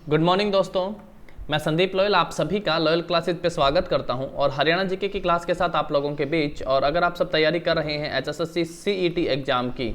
Good morning दोस्तों, मैं Sandeep loyal आप सभी का लोयल क्लासेज पे स्वागत करता हूं और हरियाणा जीके की क्लास के साथ आप लोगों के बीच। और अगर आप सब तैयारी कर रहे हैं एचएसएससी सीईटी एग्जाम की,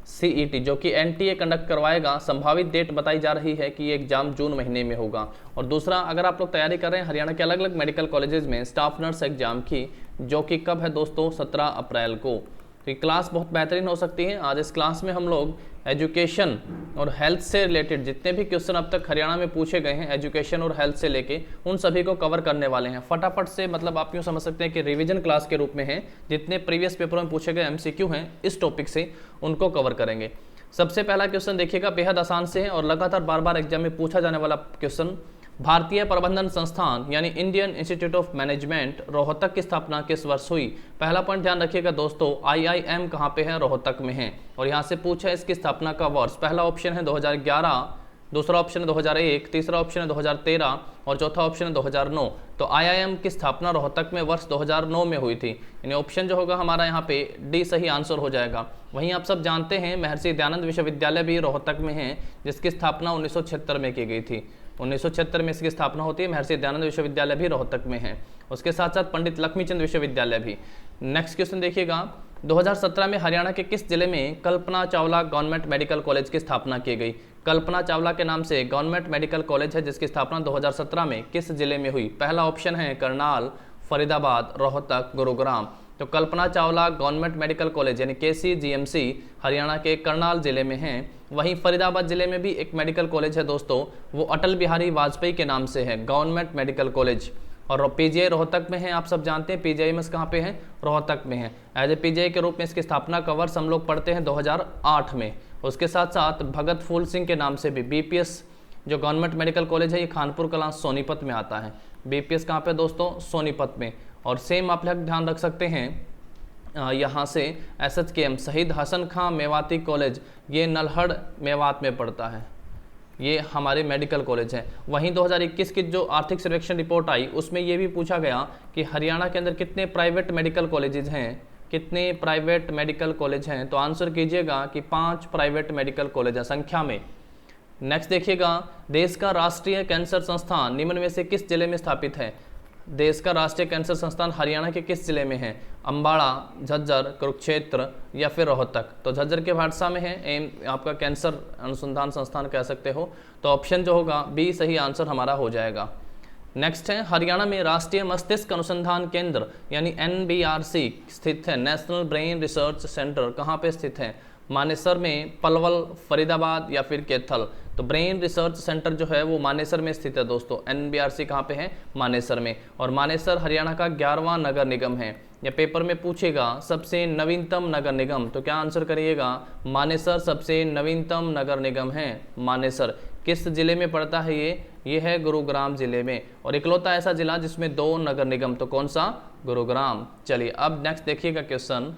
सीईटी जो कि एनटीए कंडक्ट करवाएगा, संभावित डेट बताई जा रही है कि ये एग्जाम जून महीने में होगा। और दूसरा, अगर आप लोग तैयारी कर रहे हैं हरियाणा के अलग अलग मेडिकल कॉलेजेस में स्टाफ नर्स एग्जाम की, जो कि कब है दोस्तों, 17 अप्रैल को। तो ये क्लास बहुत बेहतरीन हो सकती है। आज इस क्लास में हम लोग एजुकेशन और हेल्थ से रिलेटेड जितने भी क्वेश्चन अब तक हरियाणा में पूछे गए हैं एजुकेशन और हेल्थ से लेके, उन सभी को कवर करने वाले हैं फटाफट से। मतलब आप यूँ समझ सकते हैं कि रिवीजन क्लास के रूप में है। जितने प्रीवियस पेपरों में पूछे गए एमसीक्यू हैं इस टॉपिक से, उनको कवर करेंगे। सबसे पहला क्वेश्चन देखिएगा, बेहद आसान से है और लगातार बार बार एग्जाम में पूछा जाने वाला क्वेश्चन। भारतीय प्रबंधन संस्थान यानी Indian institute of management Rohtak की स्थापना किस वर्ष हुई? पहला पॉइंट ध्यान रखिएगा दोस्तों, आईआईएम कहाँ पे है? रोहतक में है। और यहाँ से पूछा है इसकी स्थापना का वर्ष। पहला ऑप्शन है 2011, दूसरा ऑप्शन है 2001, तीसरा ऑप्शन है 2013 और चौथा ऑप्शन है 2009। तो आईआईएम की स्थापना रोहतक में वर्ष 2009 में हुई थी। यानी ऑप्शन जो होगा हमारा यहाँ पे डी सही आंसर हो जाएगा। वहीं आप सब जानते हैं महर्षि दयानंद विश्वविद्यालय भी रोहतक में है, जिसकी स्थापना 1976 में की गई थी। 1976 में इसकी स्थापना होती है। महर्षि दयानंद विश्वविद्यालय भी रोहतक में है। उसके साथ साथ पंडित लक्ष्मीचंद विश्वविद्यालय भी। नेक्स्ट क्वेश्चन देखिएगा, 2017 में हरियाणा के किस जिले में Kalpana Chawla government medical college की स्थापना की गई? कल्पना चावला के नाम से गवर्नमेंट मेडिकल कॉलेज है, जिसकी स्थापना 2017 में किस जिले में हुई? पहला ऑप्शन है करनाल, फरीदाबाद, रोहतक, गुरुग्राम। तो Kalpana Chawla government medical college यानी केसीजीएमसी हरियाणा के करनाल जिले में है। वहीं फरीदाबाद जिले में भी एक मेडिकल कॉलेज है दोस्तों, वो अटल बिहारी वाजपेयी के नाम से है, गवर्नमेंट मेडिकल कॉलेज। और पीजीआई रोहतक में है। आप सब जानते हैं पीजीआईएमएस कहाँ पे है? रोहतक में है। एज ए पीजीआई के रूप में इसकी स्थापना का वर्ष हम लोग पढ़ते हैं 2008 में। उसके साथ साथ भगत फूल सिंह के नाम से भी बीपीएस जो गवर्नमेंट मेडिकल कॉलेज है, ये खानपुर कलां सोनीपत में आता है। बीपीएस कहाँ पे दोस्तों? सोनीपत में। और सेम आप लोग ध्यान रख सकते हैं यहाँ से एसएचकेएम शहीद हसन खां मेवाती कॉलेज, ये नल्हड़ मेवात में पड़ता है। ये हमारे मेडिकल कॉलेज हैं। वहीं 2021 की जो आर्थिक सर्वेक्षण रिपोर्ट आई, उसमें ये भी पूछा गया कि हरियाणा के अंदर कितने प्राइवेट मेडिकल कॉलेजेस हैं, कितने प्राइवेट मेडिकल कॉलेज हैं। तो आंसर कीजिएगा कि 5 प्राइवेट मेडिकल कॉलेज हैं संख्या में। नेक्स्ट देखिएगा, देश का राष्ट्रीय कैंसर संस्थान निम्न में से किस जिले में स्थापित है? देश का राष्ट्रीय कैंसर संस्थान हरियाणा के किस जिले में है? अंबाड़ा, झज्जर, कुरुक्षेत्र या फिर रोहतक? तो झज्जर के भाटसा में है एम आपका कैंसर अनुसंधान संस्थान कह सकते हो। तो ऑप्शन जो होगा बी सही आंसर हमारा हो जाएगा। नेक्स्ट है, हरियाणा में राष्ट्रीय मस्तिष्क अनुसंधान केंद्र यानी एनबीआरसी स्थित है। नेशनल ब्रेन रिसर्च सेंटर कहाँ पे स्थित है? मानेसर में, पलवल, फरीदाबाद या फिर कैथल? तो ब्रेन रिसर्च सेंटर जो है वो मानेसर में स्थित है दोस्तों। एनबीआरसी कहाँ पे है? मानेसर में। और मानेसर हरियाणा का 11वां नगर निगम है। या पेपर में पूछेगा सबसे नवीनतम नगर निगम, तो क्या आंसर करिएगा? मानेसर सबसे नवीनतम नगर निगम है। मानेसर किस जिले में पड़ता है? ये है गुरुग्राम जिले में। और इकलौता ऐसा जिला जिसमें 2 नगर निगम, तो कौन सा? गुरुग्राम। चलिए अब नेक्स्ट देखिएगा क्वेश्चन,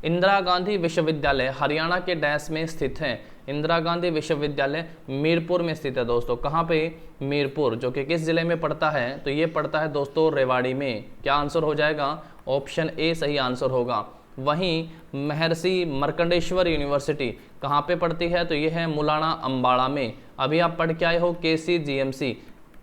इंदिरा गांधी विश्वविद्यालय हरियाणा के डैश में स्थित है? इंदिरा गांधी विश्वविद्यालय मीरपुर में स्थित है दोस्तों। कहाँ पे? मीरपुर, जो कि किस जिले में पड़ता है? तो ये पड़ता है दोस्तों रेवाड़ी में। क्या आंसर हो जाएगा? ऑप्शन ए सही आंसर होगा। वहीं महर्षि मार्कंडेश्वर यूनिवर्सिटी कहाँ पे पड़ती है? तो ये है मुलाना अंबाड़ा में। अभी आप पढ़ के आए हो केसीजीएमसी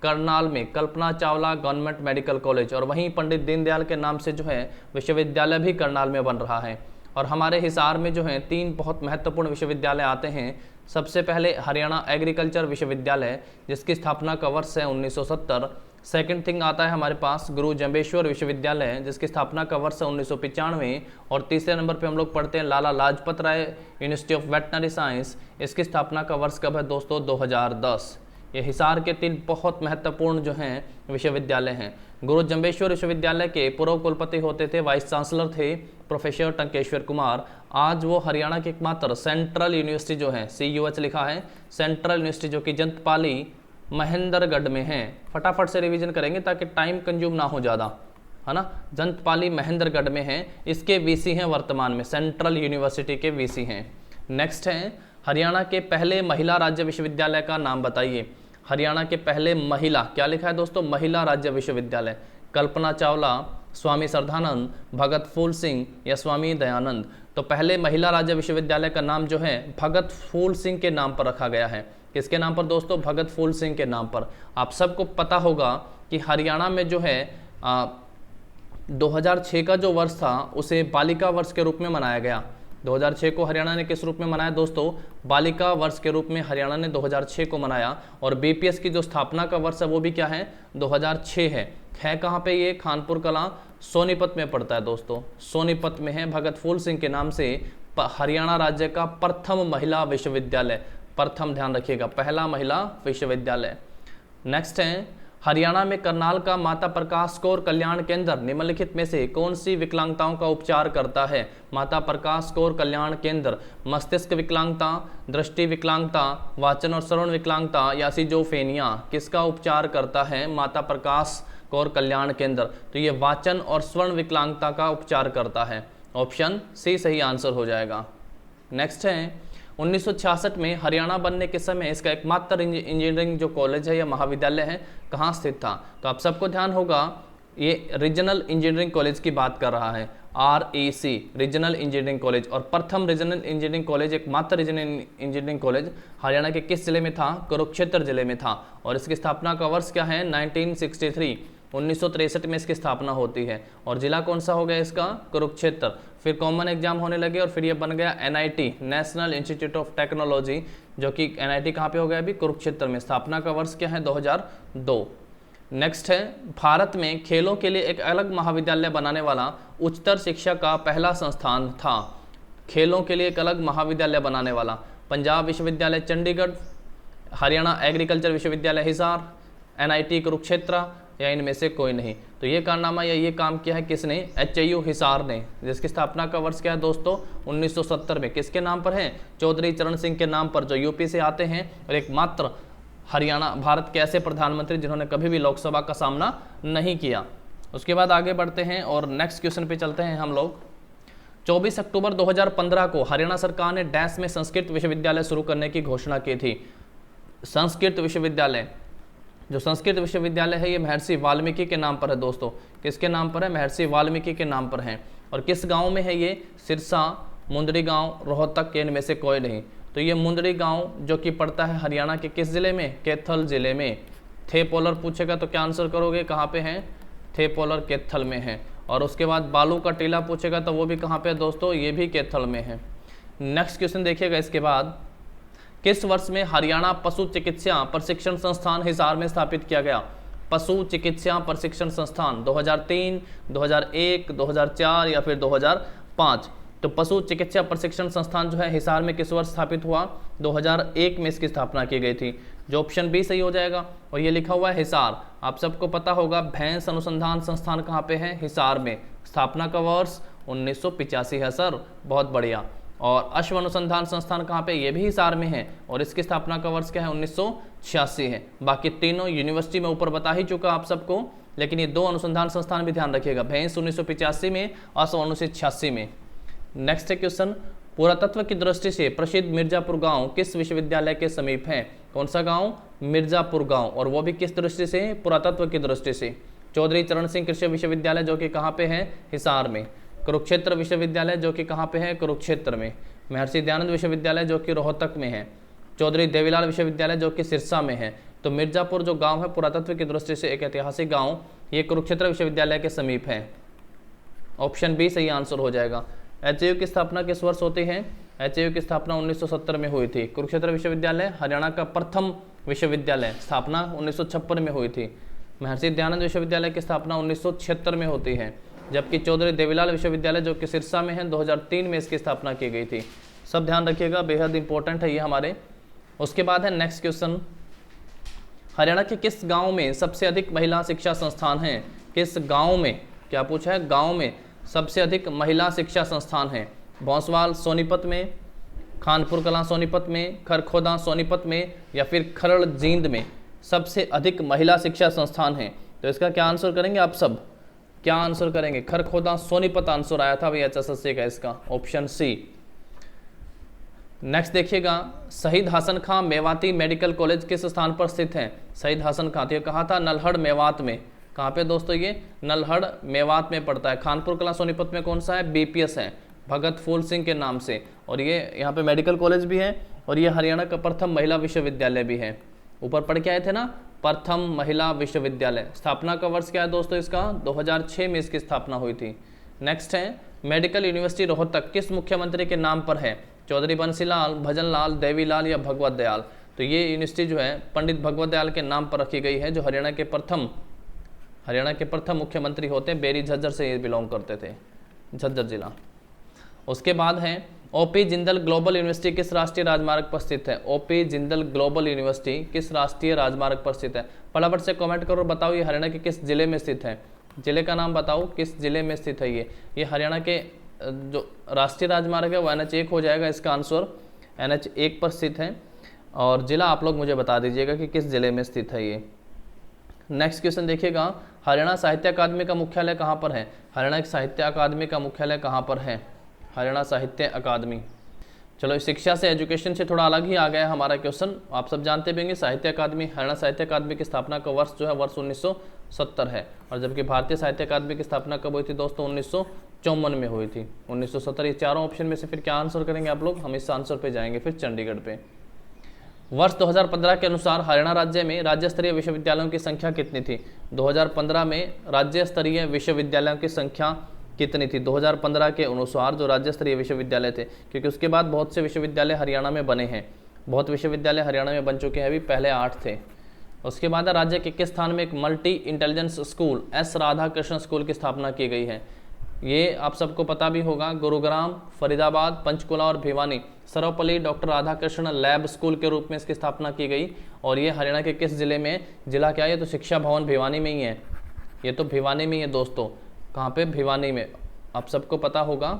करनाल में, Kalpana Chawla government medical college. और वहीं पंडित दीनदयाल के नाम से जो है विश्वविद्यालय भी करनाल में बन रहा है। और हमारे हिसार में जो है 3 बहुत महत्वपूर्ण विश्वविद्यालय आते हैं। सबसे पहले हरियाणा एग्रीकल्चर विश्वविद्यालय, जिसकी स्थापना का वर्ष है 1970। सेकंड थिंग आता है हमारे पास गुरु जम्बेश्वर विश्वविद्यालय, जिसकी स्थापना का वर्ष है 1995। और तीसरे नंबर पे हम लोग पढ़ते हैं Lala Lajpat Rai university of veterinary science, इसकी स्थापना का वर्ष कब है दोस्तों? 2010। ये हिसार के 3 बहुत महत्वपूर्ण जो हैं विश्वविद्यालय हैं। गुरु जम्बेश्वर विश्वविद्यालय के पूर्व कुलपति होते थे, वाइस चांसलर थे प्रोफेसर टंकेश्वर कुमार। आज वो हरियाणा की एकमात्र सेंट्रल यूनिवर्सिटी जो है, CUH लिखा है, सेंट्रल यूनिवर्सिटी जो कि जंतपाली महेंद्रगढ़ में है। फटाफट से रिवीजन करेंगे ताकि टाइम कंज्यूम ना हो ज़्यादा, है ना। जंतपाली महेंद्रगढ़ में है। इसके वीसी हैं वर्तमान में, सेंट्रल यूनिवर्सिटी के वीसी हैं। नेक्स्ट है, हरियाणा के पहले महिला राज्य विश्वविद्यालय का नाम बताइए। हरियाणा के पहले महिला, क्या लिखा है दोस्तों? महिला राज्य विश्वविद्यालय। कल्पना चावला, स्वामी श्रद्धानंद, भगत फूल सिंह या स्वामी दयानंद? तो पहले महिला राज्य विश्वविद्यालय का नाम जो है भगत फूल सिंह के नाम पर रखा गया है। किसके नाम पर दोस्तों? भगत फूल सिंह के नाम पर। आप सबको पता होगा कि हरियाणा में जो है 2006 का जो वर्ष था उसे बालिका वर्ष के रूप में मनाया गया। 2006 को हरियाणा ने किस रूप में मनाया दोस्तों? बालिका वर्ष के रूप में हरियाणा ने 2006 को मनाया। और बीपीएस की जो स्थापना का वर्ष है वो भी क्या है? 2006 है कहाँ पे? ये खानपुर कलां सोनीपत में पड़ता है दोस्तों, सोनीपत में है। भगत फूल सिंह के नाम से हरियाणा राज्य का प्रथम महिला विश्वविद्यालय, प्रथम ध्यान रखिएगा, पहला महिला विश्वविद्यालय। नेक्स्ट है, हरियाणा में करनाल का माता प्रकाश कौर कल्याण केंद्र निम्नलिखित में से कौन सी विकलांगताओं का उपचार करता है? माता प्रकाश कौर कल्याण केंद्र मस्तिष्क विकलांगता, दृष्टि विकलांगता, वाचन और श्रवण विकलांगता या सिजोफ्रेनिया, किसका उपचार करता है माता प्रकाश कौर कल्याण केंद्र? तो ये वाचन और श्रवण विकलांगता का उपचार करता है। ऑप्शन सी सही आंसर हो जाएगा। नेक्स्ट है, 1966 में हरियाणा बनने के समय इसका एकमात्र इंजीनियरिंग जो कॉलेज है या महाविद्यालय है कहाँ स्थित था? तो आप सबको ध्यान होगा ये रीजनल इंजीनियरिंग कॉलेज की बात कर रहा है, REC रीजनल इंजीनियरिंग कॉलेज। और प्रथम रीजनल इंजीनियरिंग कॉलेज, एकमात्र रीजनल इंजीनियरिंग कॉलेज हरियाणा के किस जिले में था? कुरुक्षेत्र जिले में था। और इसकी स्थापना का वर्ष क्या है? 1963, 1963 में इसकी स्थापना होती है। और जिला कौन सा हो गया इसका? कुरुक्षेत्र। फिर कॉमन एग्जाम होने लगे और फिर ये बन गया NIT, national institute of technology, जो कि NIT कहाँ पे हो गया? अभी कुरुक्षेत्र में। स्थापना का वर्ष क्या है? 2002। नेक्स्ट है, भारत में खेलों के लिए एक अलग महाविद्यालय बनाने वाला उच्चतर शिक्षा का पहला संस्थान था। खेलों के लिए एक अलग महाविद्यालय बनाने वाला पंजाब विश्वविद्यालय चंडीगढ़, हरियाणा एग्रीकल्चर विश्वविद्यालय हिसार, NIT कुरुक्षेत्र या इनमें से कोई नहीं। तो ये कारनामा या ये काम किया है किसने? HIU हिसार ने, जिसकी स्थापना का वर्ष क्या है दोस्तों? 1970 में। किसके नाम पर है? चौधरी चरण सिंह के नाम पर, जो यूपी से आते हैं और एकमात्र हरियाणा भारत के ऐसे प्रधानमंत्री जिन्होंने कभी भी लोकसभा का सामना नहीं किया। उसके बाद आगे बढ़ते हैं और नेक्स्ट क्वेश्चन पे चलते हैं हम लोग। 24 अक्टूबर 2015 को हरियाणा सरकार ने डैश में संस्कृत विश्वविद्यालय शुरू करने की घोषणा की थी। संस्कृत विश्वविद्यालय, जो संस्कृत विश्वविद्यालय है ये महर्षि वाल्मीकि के नाम पर है दोस्तों। किसके नाम पर है? महर्षि वाल्मीकि के नाम पर है। और किस गांव में है ये? सिरसा, मुंदरी गांव, रोहतक के इनमें से कोई नहीं। तो ये मुंदरी गांव जो कि पड़ता है हरियाणा के किस जिले में? कैथल जिले में। थे पोलर पूछेगा तो क्या आंसर करोगे? कहाँ पे है? थे पोलर कैथल में है। और उसके बाद बालू का टीला पूछेगा तो वो भी कहाँ पे है दोस्तों? ये भी कैथल में है। नेक्स्ट क्वेश्चन देखिएगा इसके बाद, किस वर्ष में हरियाणा पशु चिकित्सा प्रशिक्षण संस्थान हिसार में स्थापित किया गया? पशु चिकित्सा प्रशिक्षण संस्थान 2003, 2001, 2004 या फिर 2005? तो पशु चिकित्सा प्रशिक्षण संस्थान जो है हिसार में किस वर्ष स्थापित हुआ? 2001 में इसकी स्थापना की गई थी, जो ऑप्शन बी सही हो जाएगा। और ये लिखा हुआ है हिसार। आप सबको पता होगा भैंस अनुसंधान संस्थान कहाँ पे है? हिसार में। स्थापना का वर्ष 1985 है सर, बहुत बढ़िया। और अश्व अनुसंधान संस्थान कहाँ पे? ये भी हिसार में है और इसकी स्थापना का वर्ष क्या है? 1986 है। बाकी तीनों यूनिवर्सिटी में ऊपर बता ही चुका आप सबको, लेकिन ये दो अनुसंधान संस्थान भी ध्यान रखिएगा, भैंस 1985 में, अश्व 1986 में। नेक्स्ट है क्वेश्चन, पुरातत्व की दृष्टि से प्रसिद्ध मिर्जापुर गांव किस विश्वविद्यालय के समीप है? कौन सा गांव? मिर्जापुर गांव। और वो भी किस दृष्टि से? पुरातत्व की दृष्टि से। चौधरी चरण सिंह कृषि विश्वविद्यालय जो कि कहाँ पे है? हिसार में। कुरुक्षेत्र विश्वविद्यालय जो कि कहाँ पे है? कुरुक्षेत्र में। महर्षि दयानंद विश्वविद्यालय जो कि रोहतक में है। चौधरी देवीलाल विश्वविद्यालय जो कि सिरसा में है। तो मिर्जापुर जो गांव है पुरातत्व की दृष्टि से एक ऐतिहासिक गांव, ये कुरुक्षेत्र विश्वविद्यालय के समीप है। ऑप्शन बी सही आंसर हो जाएगा। HIU की स्थापना किस वर्ष होती है? HIU की स्थापना 1970 में हुई थी। कुरुक्षेत्र विश्वविद्यालय हरियाणा का प्रथम विश्वविद्यालय, स्थापना 1956 में हुई थी। महर्षि दयानंद विश्वविद्यालय की स्थापना 1976 में होती है, जबकि चौधरी देवीलाल विश्वविद्यालय जो कि सिरसा में है 2003 में इसकी स्थापना की गई थी। सब ध्यान रखिएगा, बेहद इंपॉर्टेंट है ये हमारे। उसके बाद है नेक्स्ट क्वेश्चन, हरियाणा के किस गांव में सबसे अधिक महिला शिक्षा संस्थान हैं? किस गांव में, क्या पूछा है? गांव में सबसे अधिक महिला शिक्षा संस्थान है। भौंसवाल सोनीपत में, खानपुर कलां सोनीपत में, खरखोदा सोनीपत में या फिर खरड़ जींद में सबसे अधिक महिला शिक्षा संस्थान है। तो इसका क्या आंसर करेंगे आप सब? क्या आंसर करेंगे? खरखोदा सोनीपत आंसर आया था भैया HSSC का, इसका ऑप्शन सी। नेक्स्ट देखिएगा, शहीद हसन खां मेवाती मेडिकल कॉलेज किस स्थान पर स्थित है? शहीद हसन खां, तो कहा था नल्हड़ मेवात में। कहाँ पे दोस्तों? ये नल्हड़ मेवात में पड़ता है। खानपुर कलां सोनीपत में कौन सा है? BPS है, भगत फूल सिंह के नाम से। और ये यहाँ पे मेडिकल कॉलेज भी है और ये हरियाणा का प्रथम महिला विश्वविद्यालय भी है। ऊपर पढ़ के आए थे ना, प्रथम महिला विश्वविद्यालय। स्थापना का वर्ष क्या है दोस्तों इसका, 2006 में इसकी स्थापना हुई थी। नेक्स्ट है मेडिकल यूनिवर्सिटी रोहतक किस मुख्यमंत्री के नाम पर है, चौधरी बंसीलाल, भजनलाल, देवीलाल या भगवत दयाल। तो ये यूनिवर्सिटी जो है पंडित भगवत दयाल के नाम पर रखी गई है, जो हरियाणा के प्रथम मुख्यमंत्री होते हैं। बेरी झज्जर से ये बिलोंग करते थे, झज्जर जिला। उसके बाद है ओपी जिंदल ग्लोबल यूनिवर्सिटी किस राष्ट्रीय राजमार्ग पर स्थित है। ओपी जिंदल ग्लोबल यूनिवर्सिटी किस राष्ट्रीय राजमार्ग पर स्थित है। फटाफट से कमेंट करो, बताओ ये हरियाणा के किस जिले में स्थित है। जिले का नाम बताओ, किस जिले में स्थित है ये हरियाणा के जो राष्ट्रीय राजमार्ग है वो NH1 हो जाएगा, इसका आंसर NH1 पर स्थित है। और जिला आप लोग मुझे बता दीजिएगा कि किस जिले में स्थित है ये। नेक्स्ट क्वेश्चन देखिएगा, हरियाणा साहित्य अकादमी का मुख्यालय कहाँ पर है। हरियाणा साहित्य अकादमी का मुख्यालय कहाँ पर है, हरियाणा साहित्य अकादमी। चलो शिक्षा से, एजुकेशन से थोड़ा अलग ही आ गया हमारा क्वेश्चन। आप सब जानते होंगे साहित्य अकादमी, हरियाणा साहित्य अकादमी की स्थापना का वर्ष जो है वर्ष 1970 है। और जबकि भारतीय साहित्य अकादमी की स्थापना कब हुई थी दोस्तों, 1954 में हुई थी। 1970। ये चारों ऑप्शन में से फिर क्या आंसर करेंगे आप लोग, हम इस आंसर पे जाएंगे फिर चंडीगढ़ पे। वर्ष 2015 के अनुसार हरियाणा राज्य में राज्य स्तरीय विश्वविद्यालयों की संख्या कितनी थी। 2015 में राज्य स्तरीय विश्वविद्यालयों की संख्या कितनी थी। 2015 के अनुसार जो राज्य स्तरीय विश्वविद्यालय थे, क्योंकि उसके बाद बहुत से विश्वविद्यालय हरियाणा में बने हैं, बहुत विश्वविद्यालय हरियाणा में बन चुके हैं, अभी पहले 8 थे। उसके बाद राज्य के किस स्थान में एक multi intelligence school S Radhakrishna school की स्थापना की गई है। ये आप सबको पता भी होगा, गुरुग्राम, फरीदाबाद, पंचकुला और Bhiwani Sarvepalli doctor Radhakrishna lab school के रूप में इसकी स्थापना की गई। और ये हरियाणा के किस जिले में, जिला क्या है, ये तो शिक्षा भवन भिवानी में ही है, ये तो भिवानी में ही है दोस्तों। कहाँ पे, भिवानी में। आप सबको पता होगा,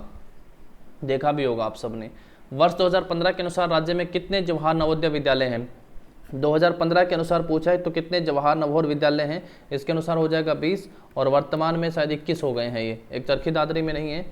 देखा भी होगा आप सबने। वर्ष 2015 के अनुसार राज्य में कितने जवाहर नवोदय विद्यालय हैं। 2015 के अनुसार पूछा है तो कितने जवाहर नवोदय विद्यालय हैं, इसके अनुसार हो जाएगा 20। और वर्तमान में शायद 21 हो गए हैं, ये एक चरखी दादरी में नहीं है,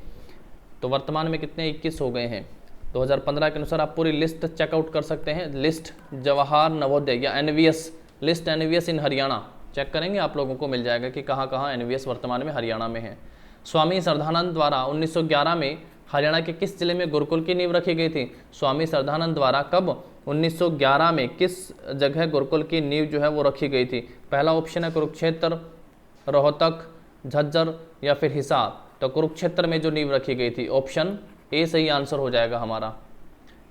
तो वर्तमान में कितने 21 हो गए हैं। 2015 के अनुसार आप पूरी लिस्ट चेकआउट कर सकते हैं, लिस्ट जवाहर नवोदय या NVS, लिस्ट NVS इन हरियाणा चेक करेंगे, आप लोगों को मिल जाएगा कि कहाँ कहाँ NVS वर्तमान में हरियाणा में है। स्वामी श्रद्धानंद द्वारा 1911 में हरियाणा के किस जिले में गुरुकुल की नींव रखी गई थी। स्वामी श्रद्धानंद द्वारा कब 1911 में किस जगह गुरुकुल की नींव जो है वो रखी गई थी। पहला ऑप्शन है कुरुक्षेत्र, रोहतक, झज्जर या फिर हिसार। तो कुरुक्षेत्र में जो नींव रखी गई थी, ऑप्शन ए सही आंसर हो जाएगा हमारा।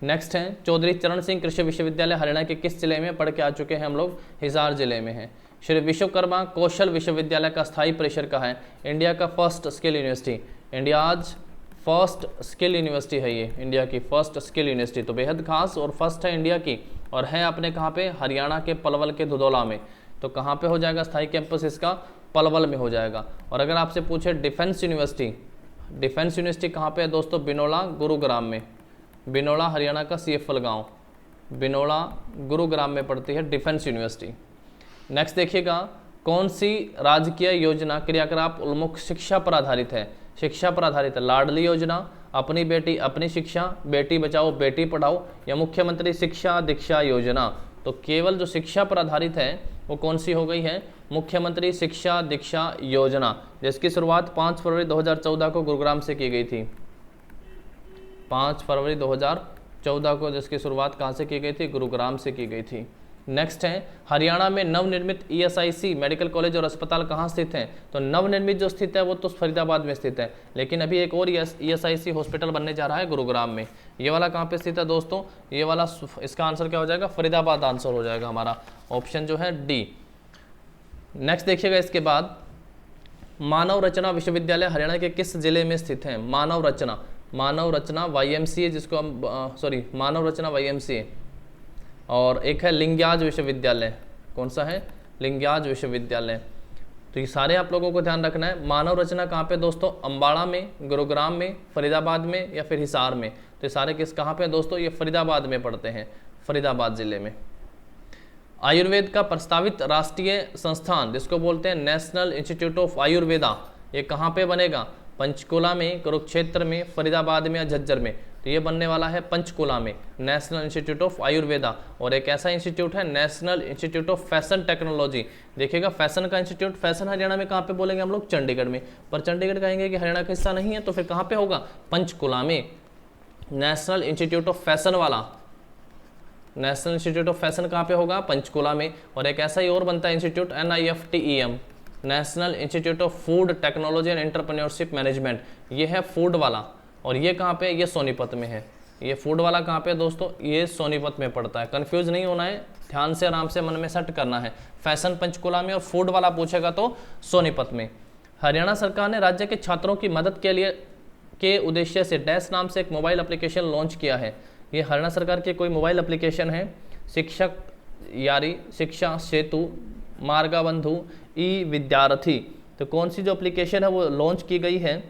नेक्स्ट है चौधरी चरण सिंह कृषि विश्वविद्यालय हरियाणा के किस जिले में पढ़ के आ चुके हैं हम लोग, हिसार जिले में है। श्री विश्वकर्मा कौशल विश्वविद्यालय का स्थायी परिसर कहाँ है। इंडिया का first skill university, India's first skill university है ये, इंडिया की फर्स्ट स्किल यूनिवर्सिटी, तो बेहद खास और फर्स्ट है इंडिया की। और है अपने कहाँ पे, हरियाणा के पलवल के दुधौला में। तो कहाँ पे हो जाएगा स्थायी कैंपस इसका, पलवल में हो जाएगा। और अगर आपसे पूछे डिफेंस यूनिवर्सिटी, डिफेंस यूनिवर्सिटी कहाँ पे है दोस्तों, बिनोला गुरुग्राम में। बिनोला हरियाणा का CFL गाँव, बिनोला गुरुग्राम में पड़ती है डिफेंस यूनिवर्सिटी। नेक्स्ट देखिएगा, कौन सी राजकीय योजना क्रियाकलाप उन्मुख शिक्षा पर आधारित है। शिक्षा पर आधारित है, लाडली योजना, अपनी बेटी अपनी शिक्षा, बेटी बचाओ बेटी पढ़ाओ या मुख्यमंत्री शिक्षा दीक्षा योजना। तो केवल जो शिक्षा पर आधारित है वो कौन सी हो गई है, मुख्यमंत्री शिक्षा दीक्षा योजना, जिसकी शुरुआत 5 फरवरी 2014 को गुरुग्राम से की गई थी। 5 फरवरी 2014 को जिसकी शुरुआत कहाँ से की गई थी, गुरुग्राम से की गई थी। नेक्स्ट है, हरियाणा में नवनिर्मित ESIC मेडिकल कॉलेज और अस्पताल कहाँ स्थित हैं। तो नवनिर्मित जो स्थित है वो तो फरीदाबाद में स्थित है, लेकिन अभी एक और ESIC हॉस्पिटल बनने जा रहा है गुरुग्राम में। ये वाला कहाँ पे स्थित है दोस्तों, ये वाला, इसका आंसर क्या हो जाएगा, फरीदाबाद आंसर हो जाएगा हमारा, ऑप्शन जो है D। नेक्स्ट देखिएगा, इसके बाद मानव रचना विश्वविद्यालय हरियाणा के किस जिले में स्थित है। मानव रचना YMCA, जिसको हम मानव रचना YMCA। और एक है लिंग्याज विश्वविद्यालय, कौन सा है, लिंग्याज विश्वविद्यालय। तो ये सारे आप लोगों को ध्यान रखना है। मानव रचना कहाँ पे दोस्तों, अम्बाड़ा में, गुरुग्राम में, फरीदाबाद में या फिर हिसार में। तो ये सारे किस कहाँ पे दोस्तों, ये फरीदाबाद में पड़ते हैं, फरीदाबाद जिले में। आयुर्वेद का प्रस्तावित राष्ट्रीय संस्थान जिसको बोलते हैं नेशनल इंस्टीट्यूट ऑफ आयुर्वेदा, ये कहाँ पे बनेगा, पंचकुला में, कुरुक्षेत्र में, फरीदाबाद में या झज्जर में। तो ये बनने वाला है पंचकुला में, नेशनल इंस्टीट्यूट ऑफ आयुर्वेदा। और एक ऐसा इंस्टीट्यूट है national institute of fashion technology. देखिएगा फैशन का इंस्टीट्यूट, फैशन हरियाणा में कहाँ पे बोलेंगे हम लोग, चंडीगढ़ में। पर चंडीगढ़ कहेंगे कि हरियाणा का हिस्सा नहीं है, तो फिर कहाँ पे होगा, पंचकुला में। नेशनल इंस्टीट्यूट ऑफ फैशन वाला नेशनल इंस्टीट्यूट ऑफ फैशन कहाँ पे होगा? पंचकुला में। और एक ऐसा ही और बनता है institute NIFTEM, national institute of food technology and entrepreneurship management, ये है फूड वाला। और ये कहाँ पे? ये सोनीपत में है। ये फूड वाला कहाँ पे दोस्तों? ये सोनीपत में पड़ता है। कंफ्यूज नहीं होना है, ध्यान से आराम से मन में सेट करना है। फैशन पंचकुला में और फूड वाला पूछेगा तो सोनीपत में। हरियाणा सरकार ने राज्य के छात्रों की मदद के उद्देश्य से डैश नाम से एक मोबाइल एप्लीकेशन लॉन्च किया है। ये हरियाणा सरकार की कोई मोबाइल एप्लीकेशन है। शिक्षक यारी, शिक्षा सेतु, मार्गबंधु, ई विद्यार्थी। तो कौन सी जो एप्लीकेशन है वो लॉन्च की गई है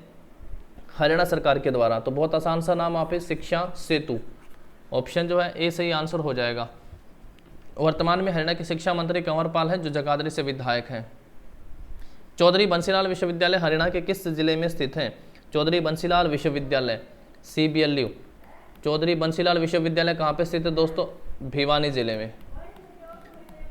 हरियाणा सरकार के द्वारा? तो बहुत आसान सा नाम आप, शिक्षा सेतु। ऑप्शन जो है ए सही आंसर हो जाएगा। वर्तमान में हरियाणा के शिक्षा मंत्री कंवर पाल है, जो जगाधरी से विधायक हैं। चौधरी बंसीलाल विश्वविद्यालय हरियाणा के किस जिले में स्थित है? चौधरी बंसीलाल विश्वविद्यालय, CBLU। चौधरी बंसीलाल विश्वविद्यालय कहाँ पे स्थित है दोस्तों? भिवानी जिले में।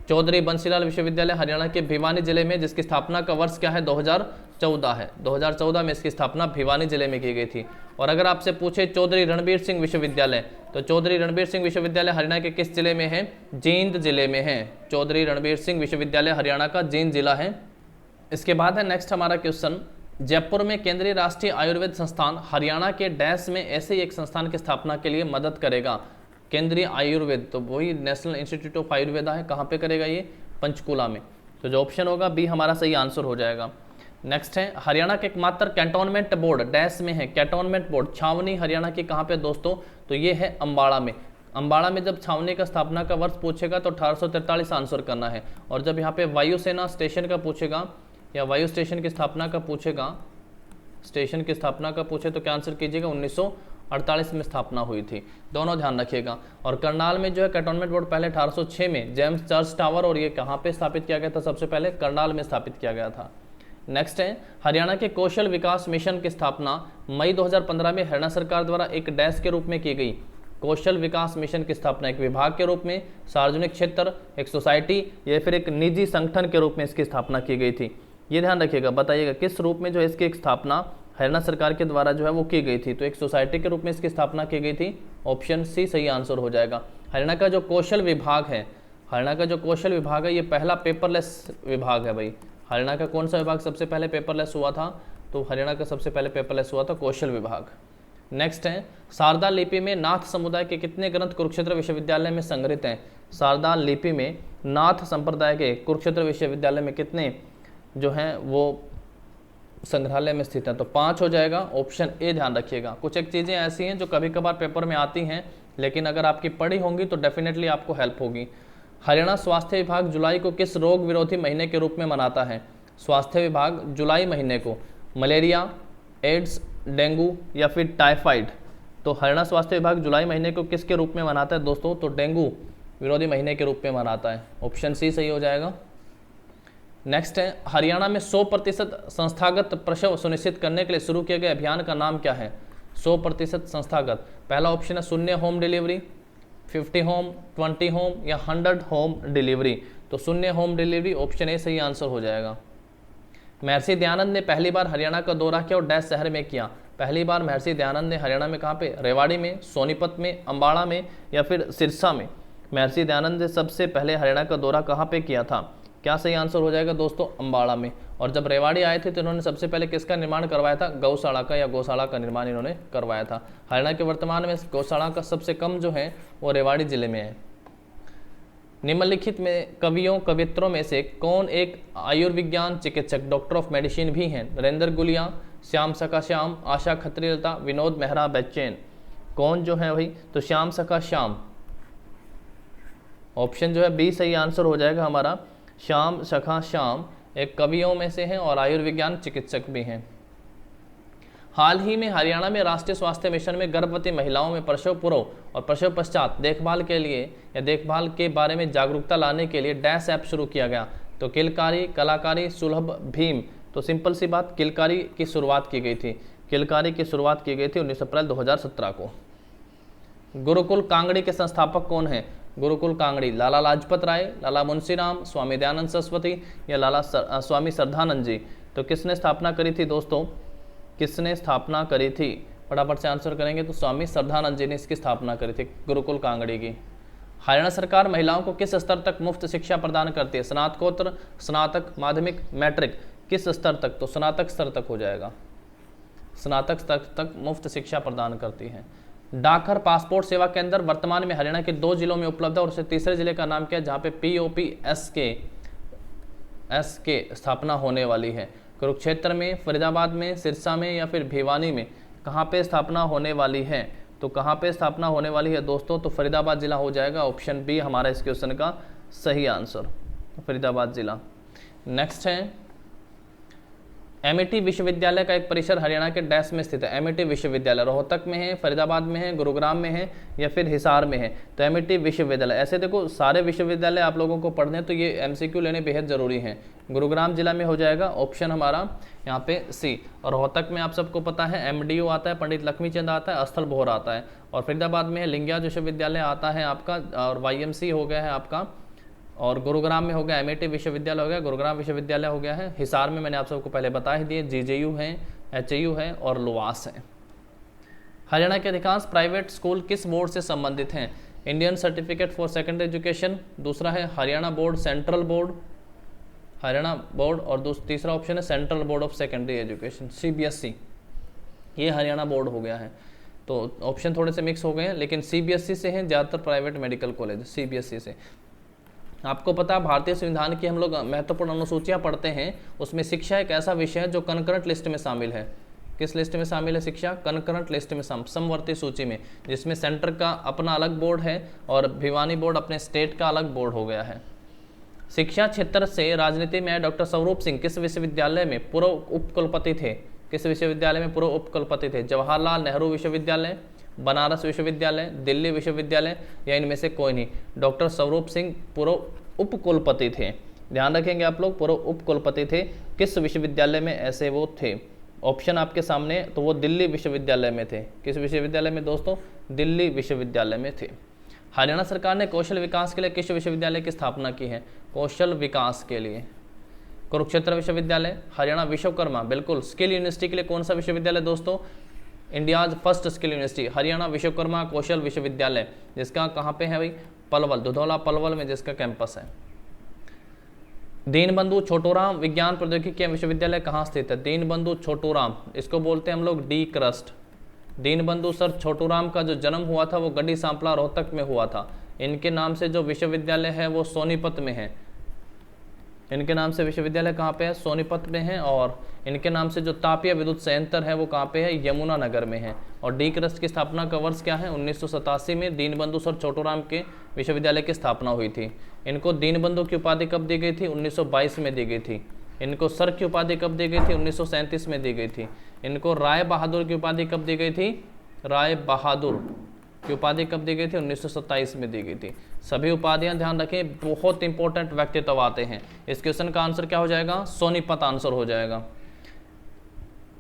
चौधरी बंसीलाल विश्वविद्यालय हरियाणा के भिवानी जिले में, जिसकी स्थापना का वर्ष क्या है? 2014 है। 2014 में इसकी स्थापना भिवानी जिले में की गई थी। और अगर आपसे पूछे चौधरी रणबीर सिंह विश्वविद्यालय, तो चौधरी रणबीर सिंह विश्वविद्यालय हरियाणा के किस जिले में है? जींद जिले में है। चौधरी रणबीर सिंह विश्वविद्यालय हरियाणा का जींद जिला है। इसके बाद है नेक्स्ट हमारा क्वेश्चन, जयपुर में केंद्रीय राष्ट्रीय आयुर्वेद संस्थान हरियाणा के डैश में ऐसे एक संस्थान की स्थापना के लिए मदद करेगा? केंद्रीय आयुर्वेद, तो वही नेशनल इंस्टीट्यूट ऑफ आयुर्वेदा है। कहाँ पे करेगा ये? पंचकुला में। तो जो ऑप्शन होगा बी हमारा सही आंसर हो जाएगा। नेक्स्ट है, हरियाणा के एकमात्र कैंटोनमेंट बोर्ड डैश में है। कैंटोनमेंट बोर्ड छावनी हरियाणा की कहाँ पे दोस्तों? तो ये है अम्बाड़ा में। अम्बाड़ा में जब छावनी का स्थापना का वर्ष पूछेगा तो 1843 आंसर करना है। और जब यहाँ पे वायुसेना स्टेशन का पूछेगा या वायु स्टेशन की स्थापना का पूछेगा, स्टेशन की स्थापना का पूछे तो क्या आंसर कीजिएगा? 1948 में स्थापना हुई थी। दोनों ध्यान रखिएगा। और करनाल में जो है कैंटोनमेंट बोर्ड पहले 1806 में जेम्स चर्च टावर, और ये कहाँ पे स्थापित किया गया था? सबसे पहले करनाल में स्थापित किया गया था। नेक्स्ट है, हरियाणा के कौशल विकास मिशन की स्थापना मई 2015 में हरियाणा सरकार द्वारा एक डैश के रूप में की गई। कौशल विकास मिशन की स्थापना एक विभाग के रूप में, सार्वजनिक क्षेत्र, एक सोसाइटी या फिर एक निजी संगठन के रूप में इसकी स्थापना की गई थी? ये ध्यान रखिएगा, बताइएगा किस रूप में जो है इसकी एक स्थापना हरियाणा सरकार के द्वारा जो है वो की गई थी? तो एक सोसाइटी के रूप में इसकी स्थापना की गई थी। ऑप्शन सी सही आंसर हो जाएगा। हरियाणा का जो कौशल विभाग है, हरियाणा का जो कौशल विभाग है, ये पहला पेपरलेस विभाग है भाई। हरियाणा का कौन सा विभाग सबसे पहले पेपरलेस हुआ था? तो हरियाणा का सबसे पहले पेपरलेस हुआ था कौशल विभाग। नेक्स्ट है, शारदा लिपि में नाथ समुदाय के कितने ग्रंथ कुरुक्षेत्र विश्वविद्यालय में संग्रहित हैं? शारदा लिपि में नाथ संप्रदाय के कुरुक्षेत्र विश्वविद्यालय में कितने जो हैं वो संग्रहालय में स्थित है? तो 5 हो जाएगा। ऑप्शन ए ध्यान रखिएगा। कुछ एक चीज़ें ऐसी हैं जो कभी कभार पेपर में आती हैं, लेकिन अगर आपकी पढ़ी होंगी तो डेफिनेटली आपको हेल्प होगी। हरियाणा स्वास्थ्य विभाग जुलाई को किस रोग विरोधी महीने के रूप में मनाता है? स्वास्थ्य विभाग जुलाई महीने को मलेरिया, एड्स, डेंगू या फिर टाइफाइड? तो हरियाणा स्वास्थ्य विभाग जुलाई महीने को किसके रूप में मनाता है दोस्तों? तो डेंगू विरोधी महीने के रूप में मनाता है। ऑप्शन सी सही हो जाएगा। नेक्स्ट है, हरियाणा में 100% संस्थागत प्रसव सुनिश्चित करने के लिए शुरू किए गए अभियान का नाम क्या है? 100% संस्थागत। पहला ऑप्शन है 0 होम डिलीवरी, 50 होम, 20 होम या 100 होम डिलीवरी। तो 0 होम डिलीवरी, ऑप्शन ए सही आंसर हो जाएगा। महर्षि दयानंद ने पहली बार हरियाणा का दौरा किया और डैश शहर में किया? पहली बार महर्षि दयानंद ने हरियाणा में कहाँ पे? रेवाड़ी में, सोनीपत में, अम्बाड़ा में या फिर सिरसा में? महर्षि दयानंद ने सबसे पहले हरियाणा का दौरा कहाँ पे किया था? क्या सही आंसर हो जाएगा दोस्तों? अम्बाड़ा में। और जब रेवाड़ी आए थे तो इन्होंने सबसे पहले किसका निर्माण करवाया था? गौशाला का या गौशाला का निर्माण इन्होंने करवाया था। हरियाणा के वर्तमान में गौशाला का सबसे कम जो है वो रेवाड़ी जिले में है। निम्नलिखित में कवियों कवित्रों में से कौन एक आयुर्विज्ञान चिकित्सक डॉक्टर ऑफ मेडिसिन भी हैं? नरेंद्र गुलिया, श्याम सखा श्याम, आशा खत्री लता, विनोद मेहरा बच्चन? कौन जो है भाई? तो श्याम सखा श्याम। ऑप्शन जो है बी सही आंसर हो जाएगा हमारा। श्याम सखा श्याम एक कवियों में से हैं और आयुर्विज्ञान चिकित्सक भी हैं। हाल ही में हरियाणा में राष्ट्रीय स्वास्थ्य मिशन में गर्भवती महिलाओं में प्रसव पूर्व और प्रसव पश्चात देखभाल के लिए या देखभाल के बारे में जागरूकता लाने के लिए डैश ऐप शुरू किया गया? तो किलकारी, कलाकारी, सुलभ, भीम? तो सिंपल सी बात, किलकारी की शुरुआत की गई थी। किलकारी की शुरुआत की गई थी 19 अप्रैल 2017 को। गुरुकुल कांगड़ी के संस्थापक कौन है? गुरुकुल कांगड़ी लाला लाजपत राय, लाला मुंशीराम, स्वामी दयानंद सरस्वती या लाला स्वामी श्रद्धानंद जी? तो किसने स्थापना करी थी दोस्तों? किसने स्थापना करी थी? फटाफट से आंसर करेंगे तो स्वामी श्रद्धानंद जी ने इसकी स्थापना करी थी गुरुकुल कांगड़ी की। हरियाणा सरकार महिलाओं को किस स्तर तक मुफ्त शिक्षा प्रदान करती है? स्नातकोत्तर, स्नातक, माध्यमिक, मैट्रिक, किस स्तर तक? तो स्नातक स्तर तक हो जाएगा, स्नातक स्तर तक मुफ्त शिक्षा प्रदान करती है। डाकघर पासपोर्ट सेवा केंद्र वर्तमान में हरियाणा के 2 जिलों में उपलब्ध है और उससे तीसरे जिले का नाम क्या है जहाँ पे POPS के स्थापना होने वाली है? कुरुक्षेत्र में, फरीदाबाद में, सिरसा में या फिर भिवानी में? कहाँ पे स्थापना होने वाली है? तो कहाँ पे स्थापना होने वाली है दोस्तों? तो फरीदाबाद जिला हो जाएगा, ऑप्शन बी हमारा इस क्वेश्चन का सही आंसर, फरीदाबाद जिला। नेक्स्ट है एमिटी विश्वविद्यालय का एक परिसर हरियाणा के डैश में स्थित है। एमिटी विश्वविद्यालय रोहतक में है, फरीदाबाद में है, गुरुग्राम में है या फिर हिसार में है? तो एमिटी विश्वविद्यालय, ऐसे देखो सारे विश्वविद्यालय आप लोगों को पढ़ने हैं तो ये MCQ लेने बेहद जरूरी है। गुरुग्राम जिला में हो जाएगा, ऑप्शन हमारा यहाँ पे सी। और रोहतक में आप सबको पता है MDU आता है, पंडित लक्ष्मीचंद आता है, स्थल बोहरा आता है। और फरीदाबाद में है लिंगियाज विश्वविद्यालय आता है आपका, और YMC हो गया है आपका। और गुरुग्राम में हो गया एमिटी विश्वविद्यालय हो गया, गुरुग्राम विश्वविद्यालय हो गया है। हिसार में मैंने आप सबको पहले बता ही दिए, GJU है, HAU है और लुवास है। हरियाणा के अधिकांश प्राइवेट स्कूल किस बोर्ड से संबंधित हैं? Indian certificate for secondary education, दूसरा है Haryana board, central board, Haryana board, और तीसरा ऑप्शन है central board of secondary education, CBSE। ये हरियाणा बोर्ड हो गया है। तो ऑप्शन थोड़े से मिक्स हो गए हैं, लेकिन CBSE से हैं ज़्यादातर प्राइवेट मेडिकल कॉलेज, CBSE से। आपको पता है भारतीय संविधान की हम लोग महत्वपूर्ण अनुसूचियां पढ़ते हैं, उसमें शिक्षा एक ऐसा विषय है जो कनकरेंट लिस्ट में शामिल है। किस लिस्ट में शामिल है शिक्षा? कनकरेंट लिस्ट में, समवर्ती सूची में, जिसमें सेंटर का अपना अलग बोर्ड है और भिवानी बोर्ड अपने स्टेट का अलग बोर्ड हो गया है। शिक्षा क्षेत्र से राजनीति में डॉक्टर स्वरूप सिंह किस विश्वविद्यालय में पूर्व उपकुलपति थे? किस विश्वविद्यालय में पूर्व उपकुलपति थे? जवाहरलाल नेहरू विश्वविद्यालय, बनारस विश्वविद्यालय, दिल्ली विश्वविद्यालय या इनमें से कोई नहीं? डॉक्टर स्वरूप सिंह पूर्व उपकुलपति थे, ध्यान रखेंगे आप लोग, पूर्व उपकुलपति थे। किस विश्वविद्यालय में ऐसे वो थे? ऑप्शन आपके सामने, तो वो दिल्ली विश्वविद्यालय में थे। किस विश्वविद्यालय में दोस्तों? दिल्ली विश्वविद्यालय में थे। हरियाणा सरकार ने कौशल विकास के लिए किस विश्वविद्यालय की स्थापना की है? कौशल विकास के लिए कुरुक्षेत्र विश्वविद्यालय, हरियाणा विश्वकर्मा, बिल्कुल। स्किल यूनिवर्सिटी के लिए कौन सा विश्वविद्यालय दोस्तों? India's first skill university, Haryana Vishwakarma Kaushal Vishwavidyalaya, जिसका कहाँ पे है भाई? पलवल, दुधौला पलवल में जिसका कैंपस है। दीनबंधु छोटूराम विज्ञान प्रौद्योगिकी विश्वविद्यालय कहाँ स्थित है? दीनबंधु छोटूराम, इसको बोलते हैं हम लोग D crust. Deenbandhu sir Chhotu Ram का जो जन्म हुआ था वो गढ़ी सांपला रोहतक में हुआ था। इनके नाम से जो विश्वविद्यालय है वो सोनीपत में है। इनके नाम से विश्वविद्यालय कहाँ पे है? सोनीपत में है। और इनके नाम से जो तापिया विद्युत संयंत्र है वो कहाँ पे है? यमुनानगर में है। और डी क्रस्ट की स्थापना का वर्ष क्या है? 1987 में दीनबंधु सर छोटूराम के विश्वविद्यालय की स्थापना हुई थी। इनको दीनबंधु की उपाधि कब दी गई थी? 1922 में दी गई थी। इनको सर की उपाधि कब दी गई थी? 1937 में दी गई थी। इनको राय बहादुर की उपाधि कब दी गई थी? राय बहादुर की उपाधि कब दी गई थी? 1927 में दी गई थी। सभी उपाधियां ध्यान रखें, बहुत इंपॉर्टेंट व्यक्तित्व आते हैं। इस क्वेश्चन का आंसर क्या हो जाएगा? सोनीपत आंसर हो जाएगा।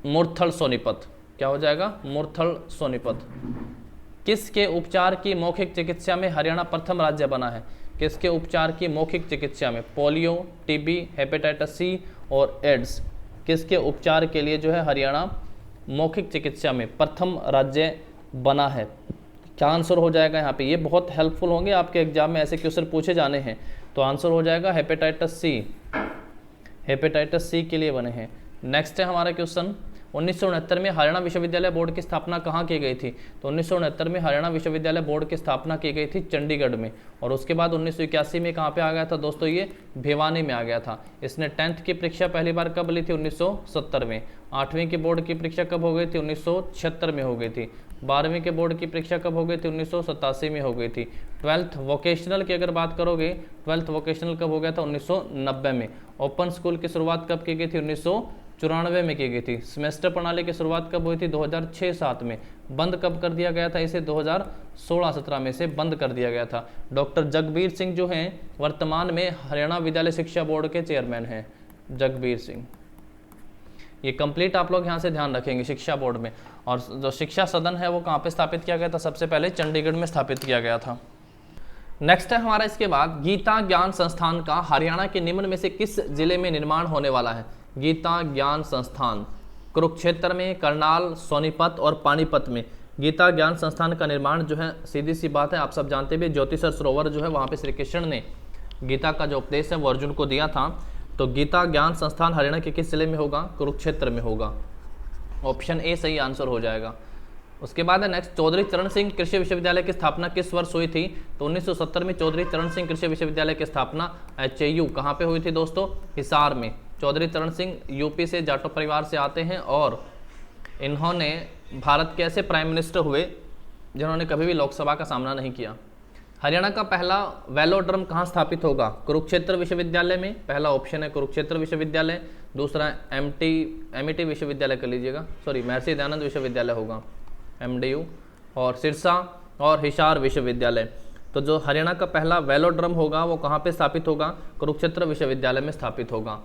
मुरथल सोनीपत, क्या हो जाएगा? मुरथल सोनीपत। किसके उपचार की मौखिक चिकित्सा में हरियाणा प्रथम राज्य बना है? किसके उपचार की मौखिक चिकित्सा में? पोलियो, टीबी, हेपेटाइटिस सी और एड्स, किसके उपचार के लिए जो है हरियाणा मौखिक चिकित्सा में प्रथम राज्य बना है? क्या आंसर हो जाएगा यहाँ पे? ये बहुत हेल्पफुल होंगे आपके एग्जाम में, ऐसे क्वेश्चन पूछे जाने हैं। तो आंसर हो जाएगा हेपेटाइटिस सी, हेपेटाइटिस सी के लिए बने हैं। नेक्स्ट है हमारा क्वेश्चन, 1969 में हरियाणा विश्वविद्यालय बोर्ड की स्थापना कहाँ की गई थी? तो 1969 में हरियाणा विश्वविद्यालय बोर्ड की स्थापना की गई थी चंडीगढ़ में। और उसके बाद 1981 में कहाँ पे आ गया था दोस्तों? ये भिवानी में आ गया था। इसने 10th की परीक्षा पहली बार कब ली थी? 1970 में। 8वीं की बोर्ड की परीक्षा कब हो गई थी? 1976 में हो गई थी। 12वीं के बोर्ड की परीक्षा कब हो गई थी? 1987 में हो गई थी। 12th वोकेशनल की अगर बात करोगे, 12th वोकेशनल कब हो गया था? 1990 में। ओपन स्कूल की शुरुआत कब की गई थी? 1994 में की गई थी। सेमेस्टर प्रणाली की शुरुआत कब हुई थी? 2006-07 में। बंद कब कर दिया गया था इसे? 2016-17 में से बंद कर दिया गया था। डॉक्टर जगबीर सिंह जो हैं वर्तमान में हरियाणा विद्यालय शिक्षा बोर्ड के चेयरमैन हैं, जगबीर सिंह। ये कंप्लीट आप लोग यहाँ से ध्यान रखेंगे शिक्षा बोर्ड में। और जो शिक्षा सदन है वो कहाँ पे स्थापित किया गया था? सबसे पहले चंडीगढ़ में स्थापित किया गया था। नेक्स्ट है हमारा इसके बाद, गीता ज्ञान संस्थान का हरियाणा के निम्न में से किस जिले में निर्माण होने वाला है? गीता ज्ञान संस्थान कुरुक्षेत्र में, करनाल, सोनीपत और पानीपत में। गीता ज्ञान संस्थान का निर्माण जो है, सीधी सी बात है, आप सब जानते भी, ज्योतिषर सरोवर जो है वहाँ पे श्री कृष्ण ने गीता का जो उपदेश है वो अर्जुन को दिया था। तो गीता ज्ञान संस्थान हरियाणा के किस जिले में होगा? कुरुक्षेत्र में होगा। ऑप्शन ए सही आंसर हो जाएगा। उसके बाद है नेक्स्ट, चौधरी चरण सिंह कृषि विश्वविद्यालय की स्थापना किस वर्ष हुई थी? तो 1970 में चौधरी चरण सिंह कृषि विश्वविद्यालय की स्थापना HAU कहाँ पे हुई थी दोस्तों? हिसार में। चौधरी चरण सिंह यूपी से जाटो परिवार से आते हैं और इन्होंने भारत के ऐसे प्राइम मिनिस्टर हुए जिन्होंने कभी भी लोकसभा का सामना नहीं किया। हरियाणा का पहला वेलोड्रम कहाँ स्थापित होगा? कुरुक्षेत्र विश्वविद्यालय में, पहला ऑप्शन है कुरुक्षेत्र विश्वविद्यालय। दूसरा MIT विश्वविद्यालय कर लीजिएगा, सॉरी महर्षि दयानंद विश्वविद्यालय होगा MDU, और सिरसा और हिसार विश्वविद्यालय। तो जो हरियाणा का पहला वेलोड्रम होगा वो कहाँ पे स्थापित होगा? कुरुक्षेत्र विश्वविद्यालय में स्थापित होगा।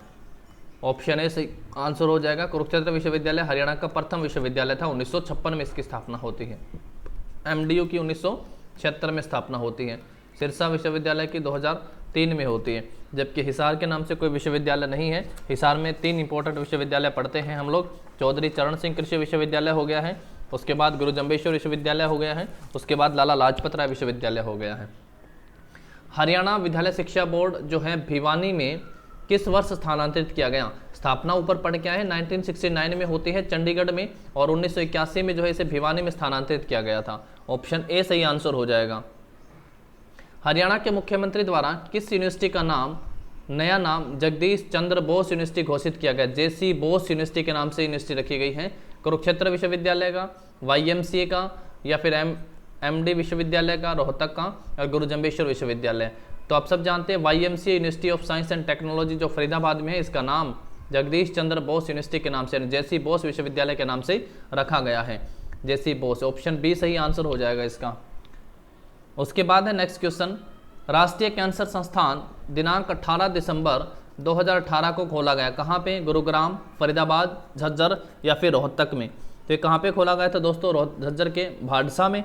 ऑप्शन ए सही आंसर हो जाएगा। कुरुक्षेत्र विश्वविद्यालय हरियाणा का प्रथम विश्वविद्यालय था, 1956 में इसकी स्थापना होती है। MDU की 1976 में स्थापना होती है। सिरसा विश्वविद्यालय की 2003 में होती है, जबकि हिसार के नाम से कोई विश्वविद्यालय नहीं है। हिसार में 3 इंपॉर्टेंट विश्वविद्यालय पढ़ते हैं हम लोग। चौधरी चरण सिंह कृषि विश्वविद्यालय हो गया है, उसके बाद गुरु जम्बेश्वर विश्वविद्यालय हो गया है, उसके बाद लाला लाजपत राय विश्वविद्यालय हो गया है। हरियाणा विद्यालय शिक्षा बोर्ड जो है भिवानी में किस वर्ष स्थानांतरित किया गया? स्थापना ऊपर पढ़ के आए हैं 1969 में होती है चंडीगढ़ में, और 1981 में जो है इसे भिवानी में स्थानांतरित किया गया था। ऑप्शन ए सही आंसर हो जाएगा। हरियाणा के मुख्यमंत्री द्वारा किस यूनिवर्सिटी का नया नाम जगदीश चंद्र बोस यूनिवर्सिटी घोषित किया गया? JC बोस यूनिवर्सिटी के नाम से यूनिवर्सिटी रखी गई है। कुरुक्षेत्र विश्वविद्यालय का, YMCA का, या फिर MD विश्वविद्यालय का रोहतक का, और गुरु जम्बेश्वर विश्वविद्यालय। तो आप सब जानते हैं YMCA university of science and technology जो फरीदाबाद में है, इसका नाम जगदीश चंद्र बोस यूनिवर्सिटी के नाम से, JC बोस विश्वविद्यालय के नाम से रखा गया है। JC बोस, ऑप्शन बी सही आंसर हो जाएगा इसका। उसके बाद है नेक्स्ट क्वेश्चन, राष्ट्रीय कैंसर संस्थान दिनांक 18 दिसंबर 2018 को खोला गया, कहाँ पे? गुरुग्राम, फरीदाबाद, झज्जर या फिर रोहतक में? तो ये कहाँ पे खोला गया था दोस्तों? झज्जर के भाडसा में।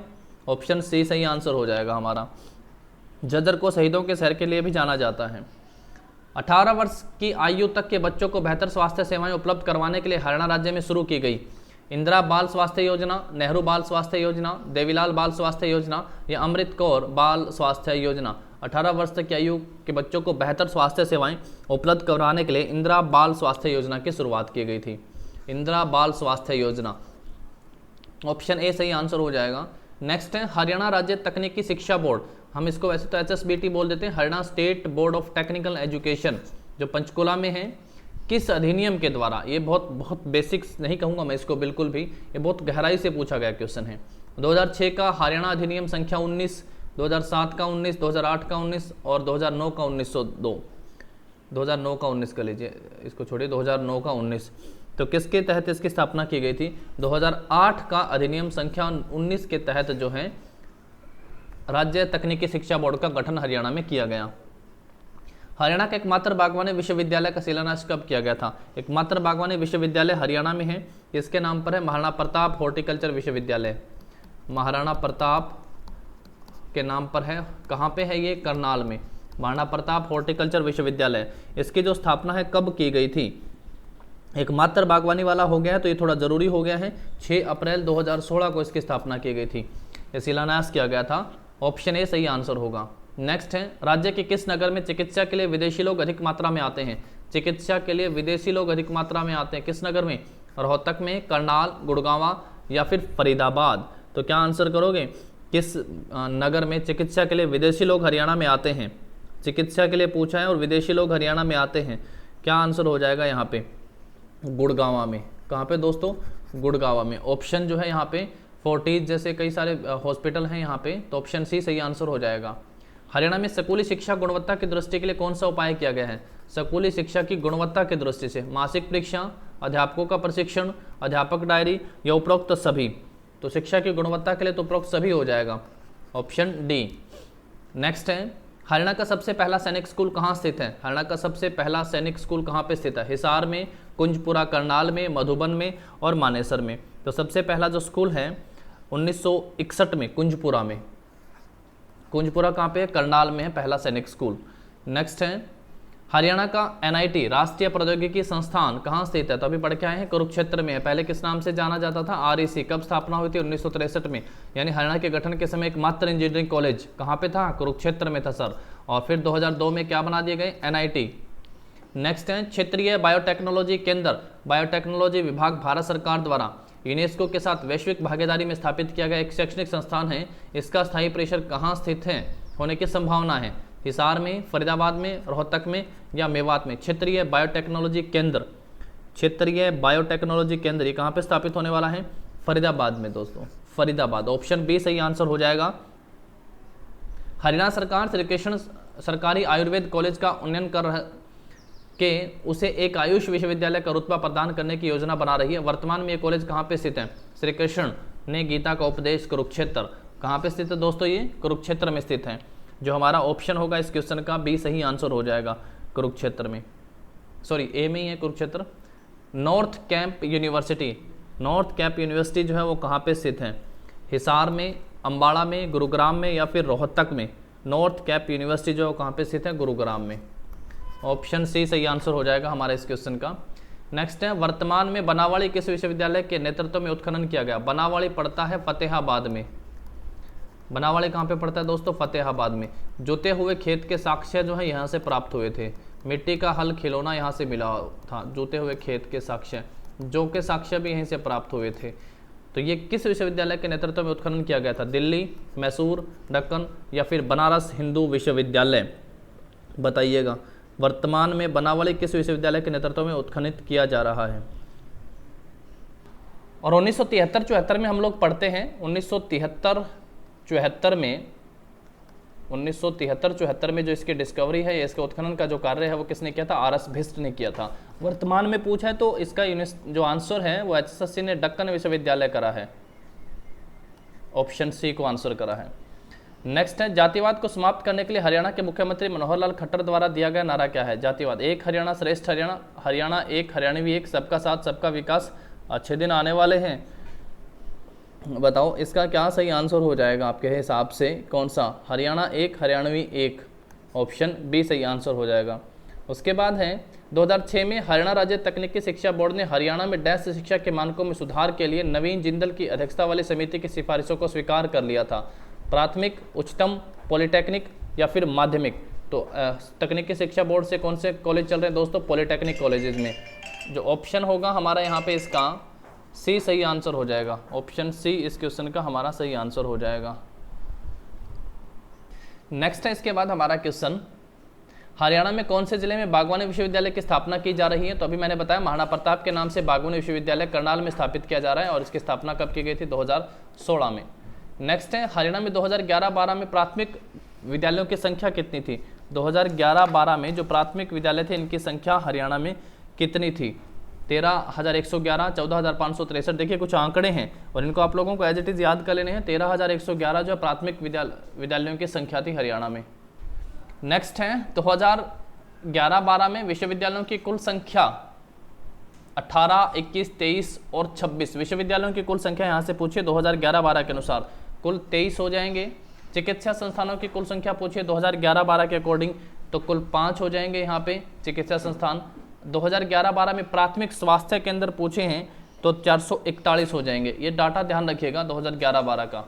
ऑप्शन सी सही आंसर हो जाएगा हमारा। झज्जर को शहीदों के शहर के लिए भी जाना जाता है। 18 वर्ष की आयु तक के बच्चों को बेहतर स्वास्थ्य सेवाएं उपलब्ध करवाने के लिए हरियाणा राज्य में शुरू की गई इंदिरा बाल स्वास्थ्य योजना, नेहरू बाल स्वास्थ्य योजना, देवीलाल बाल स्वास्थ्य योजना या अमृत कौर बाल स्वास्थ्य योजना। 18 वर्ष तक की आयु के बच्चों को बेहतर स्वास्थ्य सेवाएं उपलब्ध करवाने के लिए इंदिरा बाल स्वास्थ्य योजना की शुरुआत की गई थी। इंदिरा बाल स्वास्थ्य योजना, ऑप्शन ए सही आंसर हो जाएगा। नेक्स्ट है हरियाणा राज्य तकनीकी शिक्षा बोर्ड, हम इसको वैसे तो HSBT बोल देते हैं, Haryana state board of technical education जो पंचकुला में है, किस अधिनियम के द्वारा? ये बहुत बेसिक्स नहीं कहूँगा मैं इसको बिल्कुल भी, ये बहुत गहराई से पूछा गया क्वेश्चन है। 2006 का हरियाणा अधिनियम संख्या 19, 2007 का 19, 2008 का 19 और 2009 का 1902। 2009 का 19 कर लीजिए, इसको छोड़िए, 2009 का 19। तो किसके तहत इसकी स्थापना की गई थी? 2008 का अधिनियम संख्या 19 के तहत जो है राज्य तकनीकी शिक्षा बोर्ड का गठन हरियाणा में किया गया। हरियाणा का एकमात्र बागवानी विश्वविद्यालय का शिलान्यास कब किया गया था? एकमात्र बागवानी विश्वविद्यालय हरियाणा में है, इसके नाम पर है महाराणा प्रताप हॉर्टिकल्चर विश्वविद्यालय। महाराणा प्रताप के नाम पर है, कहाँ पे है ये? करनाल में, महाराणा प्रताप हॉर्टिकल्चर विश्वविद्यालय। इसकी जो स्थापना है कब की गई थी? एकमात्र बागवानी वाला हो गया है तो ये थोड़ा जरूरी हो गया है, 6 अप्रैल 2016 को इसकी स्थापना की गई थी, ये शिलान्यास किया गया था। ऑप्शन ए सही आंसर होगा। नेक्स्ट है राज्य के किस नगर में चिकित्सा के लिए विदेशी लोग अधिक मात्रा में आते हैं? चिकित्सा के लिए विदेशी लोग अधिक मात्रा में आते हैं, किस नगर में? रोहतक में, करनाल, गुड़गांवा या फिर फरीदाबाद? तो क्या आंसर करोगे? किस नगर में चिकित्सा के लिए विदेशी लोग हरियाणा में आते हैं? चिकित्सा के लिए पूछा है और विदेशी लोग हरियाणा में आते हैं, क्या आंसर हो जाएगा यहाँ पे? गुड़गांवा में। कहाँ पे दोस्तों? गुड़गांवा में। ऑप्शन जो है यहाँ पे फोर्टीज जैसे कई सारे हॉस्पिटल हैं यहाँ पे, तो ऑप्शन सी सही आंसर हो जाएगा। हरियाणा में स्कूली शिक्षा गुणवत्ता की दृष्टि के लिए कौन सा उपाय किया गया है? स्कूली शिक्षा की गुणवत्ता की दृष्टि से मासिक परीक्षा, अध्यापकों का प्रशिक्षण, अध्यापक डायरी या उपरोक्त सभी? तो शिक्षा की गुणवत्ता के लिए तो उपरोक्त सभी हो जाएगा, ऑप्शन डी। नेक्स्ट है हरियाणा का सबसे पहला सैनिक स्कूल कहाँ स्थित है? हरियाणा का सबसे पहला सैनिक स्कूल कहाँ पे स्थित है? हिसार में, कुंजपुरा करनाल में, मधुबन में और मानेसर में। तो सबसे पहला जो स्कूल है 1961 में कुंजपुरा में। कुंजपुरा कहाँ पे है? करनाल में है पहला सैनिक स्कूल। नेक्स्ट है हरियाणा का NIT राष्ट्रीय प्रौद्योगिकी संस्थान कहाँ स्थित है? तो अभी पढ़ के आए हैं, कुरुक्षेत्र में है। पहले किस नाम से जाना जाता था? REC। कब स्थापना हुई थी? 1963 में। यानी हरियाणा के गठन के समय एकमात्र इंजीनियरिंग कॉलेज कहाँ पे था? कुरुक्षेत्र में था सर। और फिर 2002 में क्या बना दिए गए? NIT। नेक्स्ट है क्षेत्रीय बायोटेक्नोलॉजी केंद्र। बायोटेक्नोलॉजी विभाग भारत सरकार द्वारा यूनेस्को के साथ वैश्विक भागीदारी में स्थापित किया गया एक शैक्षणिक संस्थान है। इसका स्थायी परिसर कहाँ स्थित है होने की संभावना है? हिसार में, फरीदाबाद में, रोहतक में या मेवात में? क्षेत्रीय बायोटेक्नोलॉजी केंद्र, क्षेत्रीय बायोटेक्नोलॉजी केंद्र ये कहाँ पे स्थापित होने वाला है? फरीदाबाद में दोस्तों, फरीदाबाद। ऑप्शन बी सही आंसर हो जाएगा। हरियाणा सरकार श्री कृष्ण सरकारी आयुर्वेद कॉलेज का उन्नयन कर के उसे एक आयुष विश्वविद्यालय का रुतबा प्रदान करने की योजना बना रही है। वर्तमान में ये कॉलेज कहाँ पे स्थित है? श्री कृष्ण ने गीता का उपदेश कुरुक्षेत्र। कहाँ पे स्थित है दोस्तों? ये कुरुक्षेत्र में स्थित है। जो हमारा ऑप्शन होगा इस क्वेश्चन का बी सही आंसर हो जाएगा, कुरुक्षेत्र में। सॉरी, ए में ही है Kurukshetra. North camp university, north camp university जो है वो कहाँ पे स्थित है? हिसार में, अम्बाड़ा में, गुरुग्राम में या फिर रोहतक में? नॉर्थ कैंप यूनिवर्सिटी जो है कहाँ पे स्थित है? गुरुग्राम में। ऑप्शन सी सही आंसर हो जाएगा हमारे इस क्वेश्चन का। नेक्स्ट है, वर्तमान में बनावाड़ी किस विश्वविद्यालय के नेतृत्व में उत्खनन किया गया? बनावाड़ी पड़ता है फतेहाबाद में। बनावाड़ी कहाँ पे पड़ता है दोस्तों? फतेहाबाद में। जोते हुए खेत के साक्ष्य जो है यहाँ से प्राप्त हुए थे। मिट्टी का हल खिलौना यहाँ से मिला था। जोते हुए खेत के साक्ष्य, जो के साक्ष्य भी यहीं से प्राप्त हुए थे। तो ये किस विश्वविद्यालय के नेतृत्व में उत्खनन किया गया था? दिल्ली, मैसूर, दक्कन या फिर बनारस हिंदू विश्वविद्यालय? बताइएगा, वर्तमान में बनावाड़ी किस विश्वविद्यालय के नेतृत्व में उत्खनित किया जा रहा है? और 1973-74 में हम लोग पढ़ते हैं। 1973-74 में जो इसकी डिस्कवरी है, इसके उत्खनन का जो कार्य है वो किसने किया था? RS भिष्ट ने किया था। वर्तमान में पूछा है तो इसका जो आंसर है वो HSSC ने दक्कन विश्वविद्यालय करा है। ऑप्शन सी को आंसर करा है। नेक्स्ट है, जातिवाद को समाप्त करने के लिए हरियाणा के मुख्यमंत्री मनोहर लाल खट्टर द्वारा दिया गया नारा क्या है? जातिवाद, एक हरियाणा श्रेष्ठ हरियाणा, हरियाणा एक, हरियाणवी एक, सबका साथ सबका विकास, अच्छे दिन आने वाले हैं। बताओ इसका क्या सही आंसर हो जाएगा आपके हिसाब से? कौन सा? हरियाणा एक, हरियाणवी एक। ऑप्शन बी सही आंसर हो जाएगा। उसके बाद है 2006 में हरियाणा राज्य तकनीकी शिक्षा बोर्ड ने हरियाणा में डैश शिक्षा के मानकों में सुधार के लिए नवीन जिंदल की अध्यक्षता वाली समिति की सिफारिशों को स्वीकार कर लिया था। प्राथमिक, उच्चतम, पॉलिटेक्निक या फिर माध्यमिक? तो तकनीकी शिक्षा बोर्ड से कौन से कॉलेज चल रहे हैं दोस्तों? पॉलिटेक्निक कॉलेजेस में। जो ऑप्शन होगा हमारा यहाँ पे इसका सी सही आंसर हो जाएगा। ऑप्शन सी इस क्वेश्चन का हमारा सही आंसर हो जाएगा। नेक्स्ट है इसके बाद हमारा क्वेश्चन, हरियाणा में कौन से जिले में बागवानी विश्वविद्यालय की स्थापना की जा रही है? तो अभी मैंने बताया महाराणा प्रताप के नाम से बागवानी विश्वविद्यालय करनाल में स्थापित किया जा रहा है और इसकी स्थापना कब की गई थी? 2016 में। नेक्स्ट है, हरियाणा में 2011-12 में प्राथमिक विद्यालयों की संख्या कितनी थी? 2011-12 में जो प्राथमिक विद्यालय थे इनकी संख्या हरियाणा में कितनी थी? 13,111, 14,563। देखिए कुछ आंकड़े हैं और इनको आप लोगों को एज इट इज याद कर लेने हैं। 13,111 जो प्राथमिक विद्यालयों की संख्या थी हरियाणा में। नेक्स्ट है 2011-12 में विश्वविद्यालयों की कुल संख्या 18, 21, 23 और 26। विश्वविद्यालयों की कुल संख्या यहाँ से पूछिए 2011-12 के अनुसार कुल 23 हो जाएंगे। चिकित्सा संस्थानों की कुल संख्या पूछिए 2011-12 के अकॉर्डिंग तो कुल 5 हो जाएंगे यहाँ पे चिकित्सा संस्थान। 2011-12 में प्राथमिक स्वास्थ्य केंद्र पूछे हैं तो 441 हो जाएंगे। ये डाटा ध्यान रखिएगा 2011-12 का।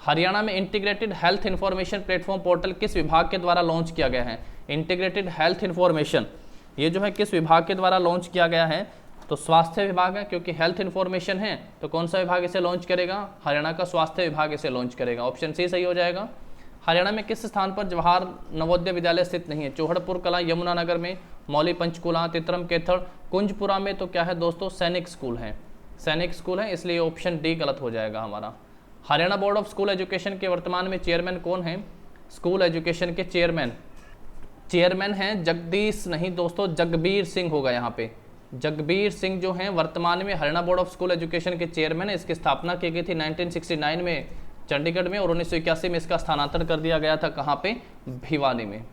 हरियाणा में integrated health information platform portal किस विभाग के द्वारा लॉन्च किया गया है? इंटीग्रेटेड हेल्थ इंफॉर्मेशन ये जो है किस विभाग के द्वारा लॉन्च किया गया है? तो स्वास्थ्य विभाग है, क्योंकि हेल्थ इंफॉर्मेशन है तो कौन सा विभाग इसे लॉन्च करेगा? हरियाणा का स्वास्थ्य विभाग इसे लॉन्च करेगा। ऑप्शन सी सही हो जाएगा। हरियाणा में किस स्थान पर जवाहर नवोदय विद्यालय स्थित नहीं है? चौहड़पुर कला, यमुनानगर में, मौली पंचकूला, तितरम केथड़, कुंजपुरा में तो क्या है दोस्तों? सैनिक स्कूल है। सैनिक स्कूल है, इसलिए ऑप्शन डी गलत हो जाएगा हमारा। Haryana board of school education के वर्तमान में चेयरमैन कौन है? स्कूल एजुकेशन के चेयरमैन हैं जगदीश नहीं दोस्तों, जगबीर सिंह होगा यहाँ पे। जगबीर सिंह जो हैं वर्तमान में Haryana board of school education के चेयरमैन है। इसकी स्थापना की गई थी 1969 में चंडीगढ़ में और 1981 में इसका स्थानांतरण कर दिया गया था कहाँ पे? भिवानी में।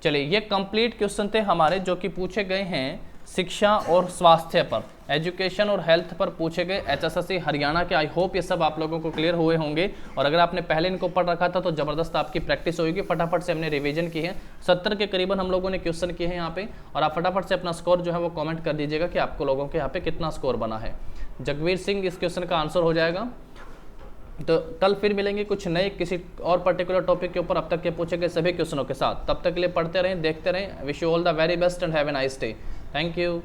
चलिए ये कंप्लीट क्वेश्चन थे हमारे जो कि पूछे गए हैं शिक्षा और स्वास्थ्य पर, एजुकेशन और हेल्थ पर पूछे गए एचएसएससी हरियाणा के। आई होप ये सब आप लोगों को क्लियर हुए होंगे, और अगर आपने पहले इनको पढ़ रखा था तो ज़बरदस्त आपकी प्रैक्टिस होगी। फटाफट से हमने रिवीजन की है, 70 के करीबन हम लोगों ने क्वेश्चन किए हैं यहाँ पे, और आप फटाफट से अपना स्कोर जो है वो कॉमेंट कर दीजिएगा कि आपको लोगों के यहाँ पे कितना स्कोर बना है। जगवीर सिंह इस क्वेश्चन का आंसर हो जाएगा। तो कल फिर मिलेंगे कुछ नए किसी और पर्टिकुलर टॉपिक के ऊपर, अब तक के पूछे गए सभी क्वेश्चनों के साथ। तब तक के लिए पढ़ते रहें, देखते रहें। Wish you all the very best and have a nice day. Thank you.